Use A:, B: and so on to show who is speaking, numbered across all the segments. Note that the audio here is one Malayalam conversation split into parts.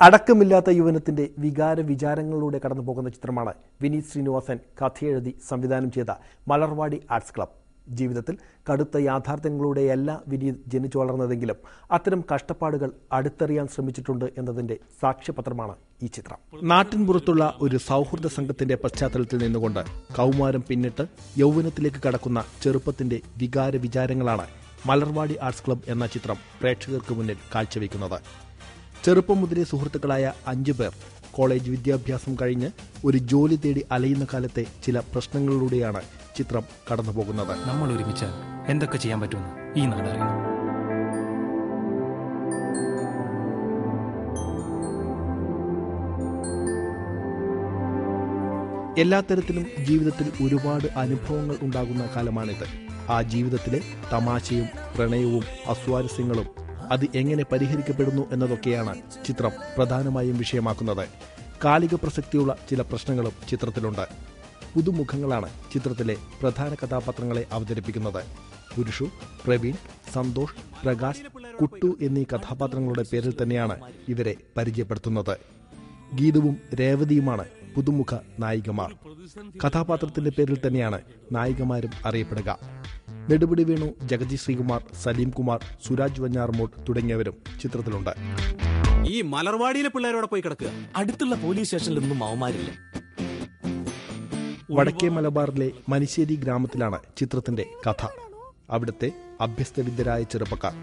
A: അടക്കമില്ലാത്ത യുവനത്തിന്റെ വികാര വിചാരങ്ങളിലൂടെ കടന്നുപോകുന്ന ചിത്രമാണ് വിനീത് ശ്രീനിവാസൻ കഥയെഴുതി സംവിധാനം ചെയ്ത മലർവാടി ആർട്സ് ക്ലബ്. ജീവിതത്തിൽ കടുത്ത യാഥാർത്ഥ്യങ്ങളുടെയല്ല വിനീത് ജനിച്ചു വളർന്നതെങ്കിലും അത്തരം കഷ്ടപ്പാടുകൾ അടുത്തറിയാൻ ശ്രമിച്ചിട്ടുണ്ട് എന്നതിന്റെ സാക്ഷ്യപത്രമാണ് ഈ ചിത്രം. നാട്ടിൻപുറത്തുള്ള ഒരു സൗഹൃദ സംഘത്തിന്റെ പശ്ചാത്തലത്തിൽ നിന്നുകൊണ്ട് കൗമാരം പിന്നിട്ട് യൗവനത്തിലേക്ക് കടക്കുന്ന ചെറുപ്പത്തിന്റെ വികാര വിചാരങ്ങളാണ് മലർവാടി ആർട്സ് ക്ലബ് എന്ന ചിത്രം പ്രേക്ഷകർക്ക് മുന്നിൽ കാഴ്ചവെക്കുന്നത്. ചെറുപ്പം മുതലേ സുഹൃത്തുക്കളായ 5 പേർ കോളേജ് വിദ്യാഭ്യാസം കഴിഞ്ഞ് ഒരു ജോലി തേടി അലയുന്ന കാലത്തെ ചില പ്രശ്നങ്ങളിലൂടെയാണ് ചിത്രം കടന്നുപോകുന്നത്.
B: നമ്മൾ ഒരുമിച്ചാൽ എന്തൊക്കെ ചെയ്യാൻ പറ്റുമെന്ന് ഈ നാടറിയണം.
A: എല്ലാ തരത്തിലും ജീവിതത്തിൽ ഒരുപാട് അനുഭവങ്ങൾ ഉണ്ടാകുന്ന കാലമാണിത്. ആ ജീവിതത്തിലെ തമാശയും പ്രണയവും അസ്വാരസ്യങ്ങളും അത് എങ്ങനെ പരിഹരിക്കപ്പെടുന്നു എന്നതൊക്കെയാണ് ചിത്രം പ്രധാനമായും വിഷയമാക്കുന്നത്. കാലിക പ്രസക്തിയുള്ള ചില പ്രശ്നങ്ങളും ചിത്രത്തിലുണ്ട്. പുതുമുഖങ്ങളാണ് ചിത്രത്തിലെ പ്രധാന കഥാപാത്രങ്ങളെ അവതരിപ്പിക്കുന്നത്. പുരുഷു, പ്രവീൺ, സന്തോഷ്, പ്രകാശ്, കുട്ടു എന്നീ കഥാപാത്രങ്ങളുടെ പേരിൽ തന്നെയാണ് ഇവരെ പരിചയപ്പെടുത്തുന്നത്. ഗീതവും രേവതിയുമാണ് പുതുമുഖ നായികമാർ. കഥാപാത്രത്തിന്റെ പേരിൽ തന്നെയാണ് നായികമാരും അറിയപ്പെടുക. നെടുപിടി വേണു, ജഗതി ശ്രീകുമാർ, സലീം കുമാർ, സുരാജ് വഞ്ഞാറമൂട് തുടങ്ങിയവരും ചിത്രത്തിലുണ്ട്.
C: ഈ മലർവാടിയിലെ പിള്ളേരോടെ പോയി കിടക്കുക.
B: അടുത്തുള്ള പോലീസ് സ്റ്റേഷനിലൊന്നും അവന്മാരില്ല.
A: വടക്കേ മലബാറിലെ മനിശ്ശേരി ഗ്രാമത്തിലാണ് ചിത്രത്തിന്റെ കഥ. അവിടുത്തെ അഭ്യസ്തവിദ്യരായ ചെറുപ്പക്കാർ,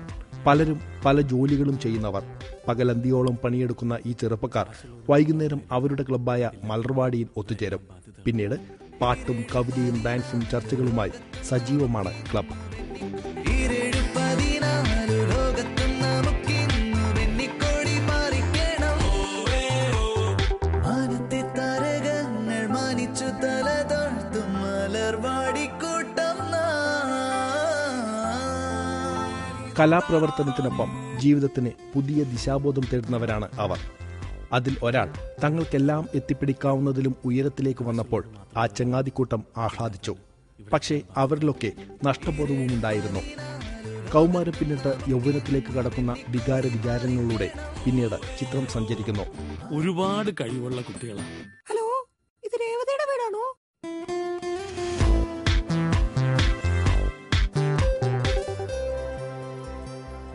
A: പലരും പല ജോലികളും ചെയ്യുന്നവർ. പകലന്തിയോളം പണിയെടുക്കുന്ന ഈ ചെറുപ്പക്കാർ വൈകുന്നേരം അവരുടെ ക്ലബ്ബായ മലർവാടിയിൽ ഒത്തുചേരും. പിന്നീട് പാട്ടും കവിതയും ഡാൻസും ചർച്ചകളുമായി സജീവമാണ് ക്ലബ്. കലാപ്രവർത്തനത്തിനൊപ്പം ജീവിതത്തിന് പുതിയ ദിശാബോധം തേടുന്നവരാണ് അവർ. അതിൽ ഒരാൾ തങ്ങൾക്കെല്ലാം എത്തിപ്പിടിക്കാവുന്നതിലും ഉയരത്തിലേക്ക് വന്നപ്പോൾ ആ ചങ്ങാതിക്കൂട്ടം ആഹ്ലാദിച്ചു. പക്ഷേ അവരിലൊക്കെ നഷ്ടബോധവും ഉണ്ടായിരുന്നു. കൗമാരം പിന്നിട്ട് യൗവനത്തിലേക്ക് കടക്കുന്ന വികാര വിചാരങ്ങളിലൂടെ പിന്നീട് ചിത്രം സഞ്ചരിക്കുന്നു.
B: ഒരുപാട് കഴിവുള്ള കുട്ടികളാണ്.
D: ഹലോ, ഇത് രേവതിയുടെ വീടാണോ?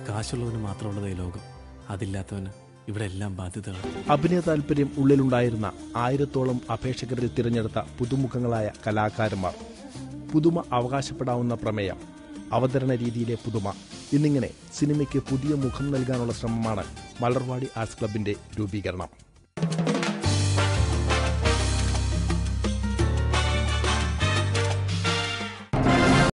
B: കാശുള്ളവന് മാത്രമുള്ളത് ഈ ലോകം. അതില്ലാത്തവന് ഇവിടെ എല്ലാം ബാധ്യതകൾ.
A: അഭിനയ താല്പര്യം ഉള്ളിലുണ്ടായിരുന്ന 1000-ഓളം അപേക്ഷകരിൽ തിരഞ്ഞെടുത്ത പുതുമുഖങ്ങളായ കലാകാരന്മാർ, പുതുമ അവകാശപ്പെടാവുന്ന പ്രമേയം, അവതരണ രീതിയിലെ പുതുമ എന്നിങ്ങനെ സിനിമയ്ക്ക് പുതിയ മുഖം നൽകാനുള്ള ശ്രമമാണ് മലർവാടി ആർട്സ് ക്ലബിന്റെ രൂപീകരണം.